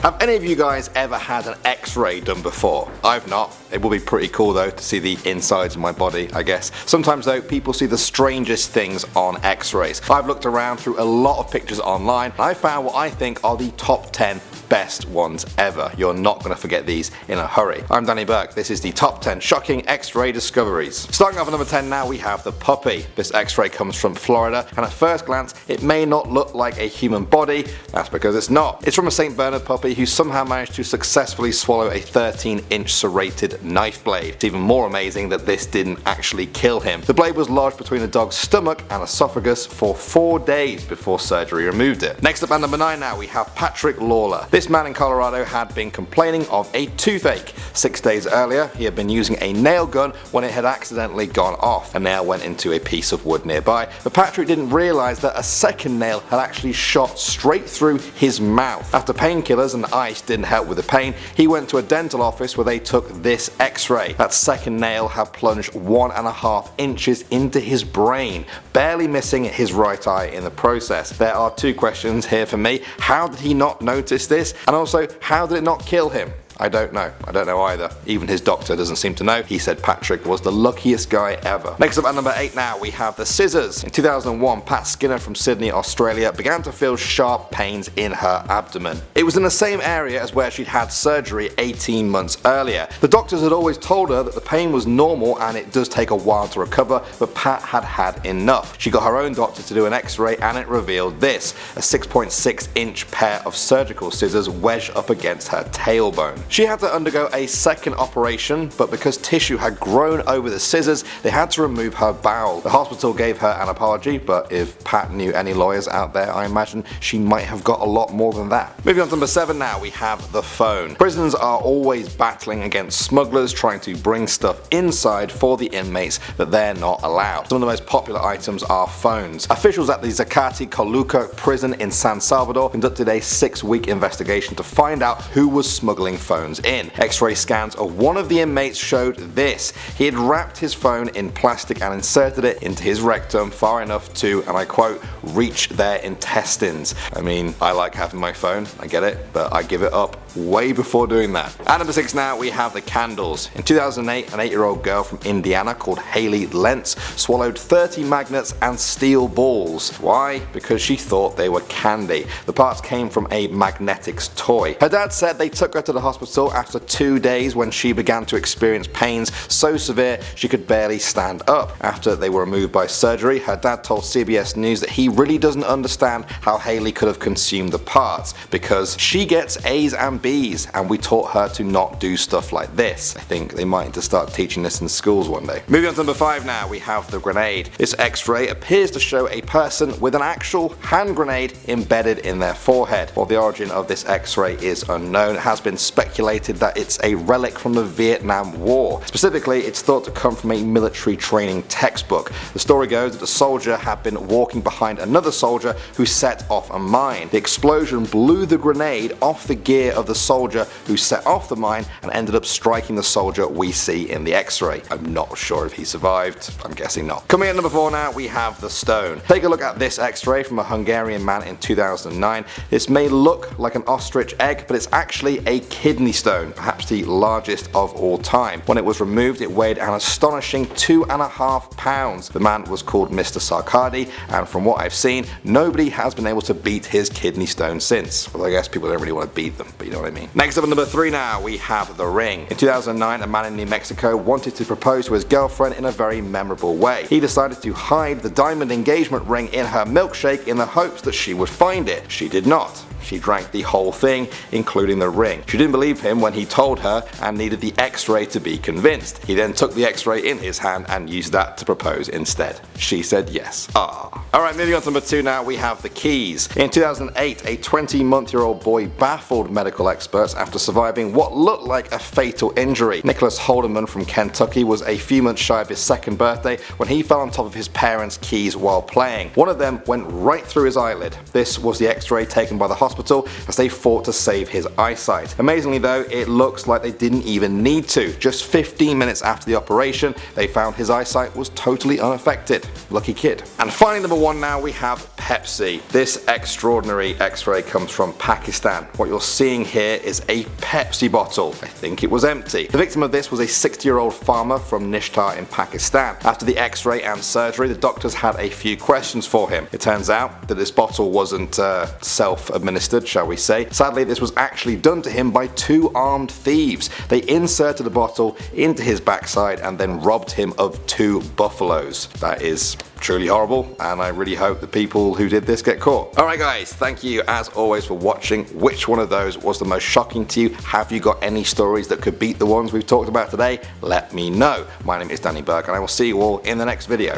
Have any of you guys ever had an X-ray done before? I've not. It will be pretty cool though to see the insides of my body, I guess. Sometimes though, people see the strangest things on X-rays. I've looked around through a lot of pictures online and I found what I think are the top 10 best ones ever. You're not going to forget these in a hurry. I'm Danny Burke. This is the top 10 shocking X-ray discoveries. Starting off at number 10 now, we have the puppy. This X-ray comes from Florida and at first glance it may not look like a human body. That's because it's not. It's from a St. Bernard puppy who somehow managed to successfully swallow a 13-inch serrated knife blade. It's even more amazing that this didn't actually kill him. The blade was lodged between the dog's stomach and esophagus for 4 days before surgery removed it. Next up at number 9 now, we have Patrick Lawler. This man in Colorado had been complaining of a toothache. 6 days earlier, he had been using a nail gun when it had accidentally gone off. A nail went into a piece of wood nearby, but Patrick didn't realize that a second nail had actually shot straight through his mouth. After painkillers and ice didn't help with the pain, he went to a dental office where they took this X-ray. That second nail had plunged 1.5 inches into his brain, barely missing his right eye in the process. There are 2 questions here for me. How did he not notice this? And also, how did it not kill him? I don't know. I don't know either. Even his doctor doesn't seem to know. He said Patrick was the luckiest guy ever. Next up at number 8 now, we have the scissors. In 2001, Pat Skinner from Sydney, Australia began to feel sharp pains in her abdomen. It was in the same area as where she'd had surgery 18 months earlier. The doctors had always told her that the pain was normal and it does take a while to recover, but Pat had had enough. She got her own doctor to do an X-ray and it revealed this: a 6.6-inch pair of surgical scissors wedged up against her tailbone. She had to undergo a second operation, but because tissue had grown over the scissors, they had to remove her bowel. The hospital gave her an apology, but if Pat knew any lawyers out there, I imagine she might have got a lot more than that. Moving on to number 7 now, we have the phone. Prisons are always battling against smugglers trying to bring stuff inside for the inmates that they're not allowed. Some of the most popular items are phones. Officials at the Zacate Coluca prison in San Salvador conducted a 6-week investigation to find out who was smuggling phones in. X-ray scans of one of the inmates showed this. He had wrapped his phone in plastic and inserted it into his rectum far enough to, and I quote, reach their intestines. I mean, I like having my phone, I get it, but I give it up way before doing that. At number 6 now, we have the candles. In 2008, an 8-year-old girl from Indiana called Haley Lentz swallowed 30 magnets and steel balls. Why? Because she thought they were candy. The parts came from a magnetics toy. Her dad said they took her to the hospital after 2 days when she began to experience pains so severe she could barely stand up. After they were removed by surgery, her dad told CBS News that he really doesn't understand how Haley could have consumed the parts because she gets A's and B's and we taught her to not do stuff like this. I think they might need to start teaching this in schools one day. Moving on to number 5 now, we have the grenade. This X-ray appears to show a person with an actual hand grenade embedded in their forehead. While the origin of this X-ray is unknown, it has been speculated that it's a relic from the Vietnam War. Specifically, it's thought to come from a military training textbook. The story goes that the soldier had been walking behind another soldier who set off a mine. The explosion blew the grenade off the gear of the soldier who set off the mine and ended up striking the soldier we see in the X-ray. I'm not sure if he survived. I'm guessing not. Coming in number 4 now, we have the stone. Take a look at this X-ray from a Hungarian man in 2009. This may look like an ostrich egg, but it's actually a kidney stone, perhaps the largest of all time. When it was removed, it weighed an astonishing 2.5 pounds. The man was called Mr. Sarkady, and from what I've seen, nobody has been able to beat his kidney stone since. Well, I guess people don't really want to beat them, but you know what I mean. Next up at number 3 now, we have the ring. In 2009, a man in New Mexico wanted to propose to his girlfriend in a very memorable way. He decided to hide the diamond engagement ring in her milkshake in the hopes that she would find it. She did not. She drank the whole thing, including the ring. She didn't believe him when he told her and needed the X-ray to be convinced. He then took the X-ray in his hand and used that to propose instead. She said yes. Alright, moving on to number 2 now, we have the keys. In 2008, a 20-month-old boy baffled medical experts after surviving what looked like a fatal injury. Nicholas Holdeman from Kentucky was a few months shy of his 2nd birthday when he fell on top of his parents' keys while playing. One of them went right through his eyelid. This was the X-ray taken by the hospital hospital as they fought to save his eyesight. Amazingly though, it looks like they didn't even need to. Just 15 minutes after the operation, they found his eyesight was totally unaffected. Lucky kid. And finally, number 1 now, we have Pepsi. This extraordinary x-ray comes from Pakistan. What you're seeing here is a Pepsi bottle. I think it was empty. The victim of this was a 60-year-old farmer from Nishtar in Pakistan. After the x-ray and surgery, the doctors had a few questions for him. It turns out that this bottle wasn't self-administered, shall we say. Sadly, this was actually done to him by 2 armed thieves. They inserted the bottle into his backside and then robbed him of 2 buffaloes. That is truly horrible, and I really hope the people who did this get caught. Alright guys, thank you as always for watching. Which one of those was the most shocking to you? Have you got any stories that could beat the ones we've talked about today? Let me know. My name is Danny Burke, and I will see you all in the next video.